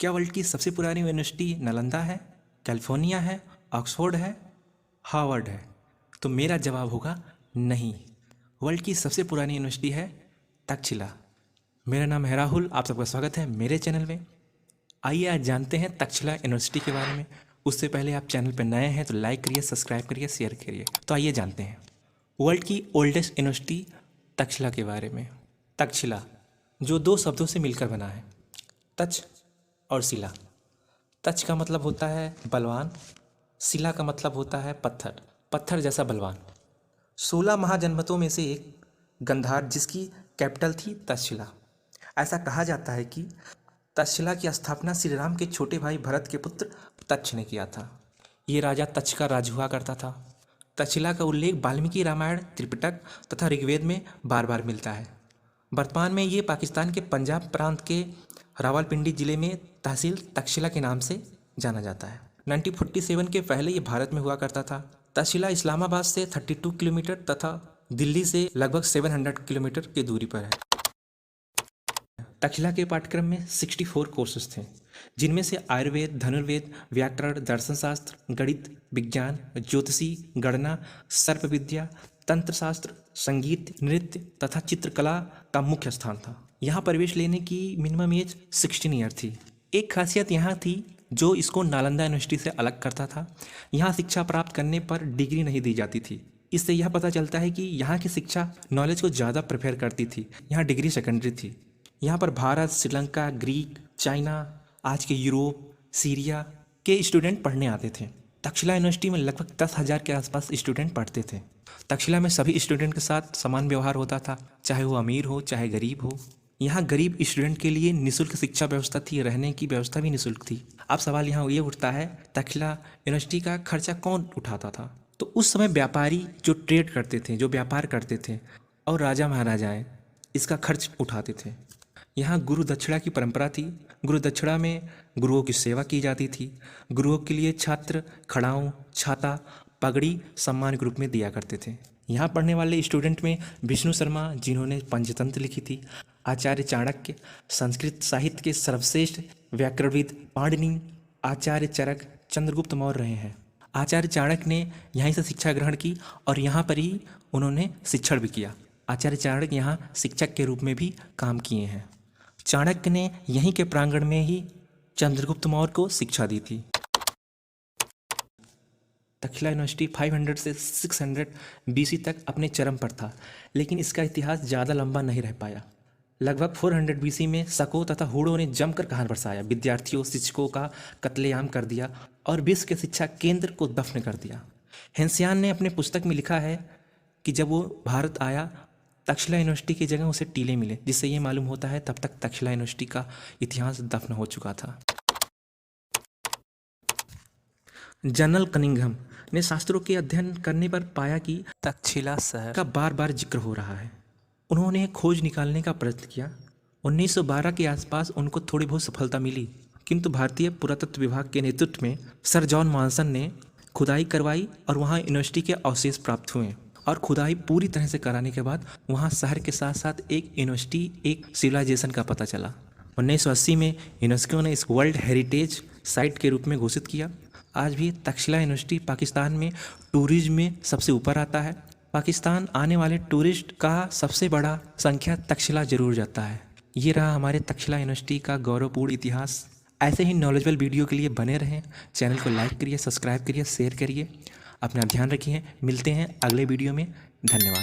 क्या वर्ल्ड की सबसे पुरानी यूनिवर्सिटी नालंदा है, कैलिफोर्निया है, ऑक्सफोर्ड है, हार्वर्ड है? तो मेरा जवाब होगा नहीं। वर्ल्ड की सबसे पुरानी यूनिवर्सिटी है तक्षशिला। मेरा नाम है राहुल, आप सबका स्वागत है मेरे चैनल में। आइए आज जानते हैं तक्षशिला यूनिवर्सिटी के बारे में। उससे पहले आप चैनल पर नए हैं तो लाइक करिए, सब्सक्राइब करिए, शेयर करिए। तो आइए जानते हैं वर्ल्ड की ओल्डेस्ट यूनिवर्सिटी तक्षशिला के बारे में। तक्षशिला जो दो शब्दों से मिलकर बना है, तक्ष और शिला। तक्ष का मतलब होता है बलवान, शिला का मतलब होता है पत्थर, पत्थर जैसा बलवान। 16 महाजनपदों में से एक गंधार, जिसकी कैपिटल थी तक्षशिला। ऐसा कहा जाता है कि तक्षशिला की स्थापना श्री राम के छोटे भाई भरत के पुत्र तक्ष ने किया था। ये राजा तक्ष का राज हुआ करता था। तक्षशिला का उल्लेख वाल्मीकि रामायण, त्रिपिटक तथा ऋग्वेद में बार बार मिलता है। वर्तमान में ये पाकिस्तान के पंजाब प्रांत के रावलपिंडी जिले में तहसील तक्षशिला के नाम से जाना जाता है। 1947 के पहले ये भारत में हुआ करता था। तक्षशिला इस्लामाबाद से 32 किलोमीटर तथा दिल्ली से लगभग 700 किलोमीटर की दूरी पर है। तक्षशिला के पाठ्यक्रम में 64 कोर्सेज थे, जिनमें से आयुर्वेद, धनुर्वेद, व्याकरण, दर्शन शास्त्र, गणित, विज्ञान, ज्योतिषी, गणना, सर्प विद्या, तंत्र शास्त्र, संगीत, नृत्य तथा चित्रकला का मुख्य स्थान था। यहाँ प्रवेश लेने की मिनिमम एज 16 ईयर थी। एक खासियत यहाँ थी जो इसको नालंदा यूनिवर्सिटी से अलग करता था। यहाँ शिक्षा प्राप्त करने पर डिग्री नहीं दी जाती थी। इससे यह पता चलता है कि यहाँ की शिक्षा नॉलेज को ज़्यादा प्रेफर करती थी। यहाँ डिग्री सेकेंडरी थी। यहाँ पर भारत, श्रीलंका, ग्रीक, चाइना, आज के यूरोप, सीरिया के स्टूडेंट पढ़ने आते थे। तक्षशिला यूनिवर्सिटी में लगभग 10,000 के आसपास स्टूडेंट पढ़ते थे। तक्षशिला में सभी स्टूडेंट के साथ समान व्यवहार होता था, चाहे वो अमीर हो चाहे गरीब हो। यहाँ गरीब स्टूडेंट के लिए निःशुल्क शिक्षा व्यवस्था थी, रहने की व्यवस्था भी निःशुल्क थी। अब सवाल यहाँ ये उठता है, तक्षशिला यूनिवर्सिटी का खर्चा कौन उठाता था? तो उस समय व्यापारी जो ट्रेड करते थे, जो व्यापार करते थे, और राजा महाराजाएं इसका खर्च उठाते थे। यहाँ गुरु दक्षिणा की परंपरा थी। गुरु दक्षिणा में गुरुओं की सेवा की जाती थी। गुरुओं के लिए छात्र खड़ाऊँ, छाता, पगड़ी सम्मान के रूप में दिया करते थे। यहाँ पढ़ने वाले स्टूडेंट में विष्णु शर्मा, जिन्होंने पंचतंत्र लिखी थी, आचार्य चाणक्य, संस्कृत साहित्य के सर्वश्रेष्ठ व्याकरणविद पाणिनि, आचार्य चरक, चंद्रगुप्त मौर्य रहे हैं। आचार्य चाणक्य ने यहीं से शिक्षा ग्रहण की और यहाँ पर ही उन्होंने शिक्षण भी किया। आचार्य चाणक्य यहाँ शिक्षक के रूप में भी काम किए हैं। चाणक्य ने यहीं के प्रांगण में ही चंद्रगुप्त मौर्य को शिक्षा दी थी। तक्षशिला यूनिवर्सिटी 500 से 600 BC तक अपने चरम पर था, लेकिन इसका इतिहास ज़्यादा लंबा नहीं रह पाया। लगभग 400 BC में शकों तथा हूणों ने जमकर कहर बरसाया, विद्यार्थियों, शिक्षकों का कत्लेआम कर दिया और विश्व के शिक्षा केंद्र को दफन कर दिया। हेंसियान ने अपने पुस्तक में लिखा है कि जब वो भारत आया, तक्षशिला यूनिवर्सिटी की जगह उसे टीले मिले, जिससे ये मालूम होता है तब तक तक्षशिला यूनिवर्सिटी का इतिहास दफन हो चुका था। जनरल कनिंघम ने शास्त्रों के अध्ययन करने पर पाया कि तक्षशिला शहर का बार बार जिक्र हो रहा है। उन्होंने खोज निकालने का प्रयत्न किया। 1912 के आसपास उनको थोड़ी बहुत सफलता मिली, किंतु भारतीय पुरातत्व विभाग के नेतृत्व में सर जॉन मॉनसन ने खुदाई करवाई और वहाँ यूनिवर्सिटी के अवशेष प्राप्त हुए। और खुदाई पूरी तरह से कराने के बाद वहाँ शहर के साथ साथ एक यूनिवर्सिटी, एक सिविलाइजेशन का पता चला। 1980 में यूनेस्को ने इस वर्ल्ड हेरिटेज साइट के रूप में घोषित किया। आज भी तक्षशिला यूनिवर्सिटी पाकिस्तान में टूरिज्म में सबसे ऊपर आता है। पाकिस्तान आने वाले टूरिस्ट का सबसे बड़ा संख्या तक्षशिला जरूर जाता है। ये रहा हमारे तक्षशिला यूनिवर्सिटी का गौरवपूर्ण इतिहास। ऐसे ही नॉलेजेबल वीडियो के लिए बने रहें। चैनल को लाइक करिए, सब्सक्राइब करिए, शेयर करिए। अपना ध्यान रखिए। मिलते हैं अगले वीडियो में। धन्यवाद।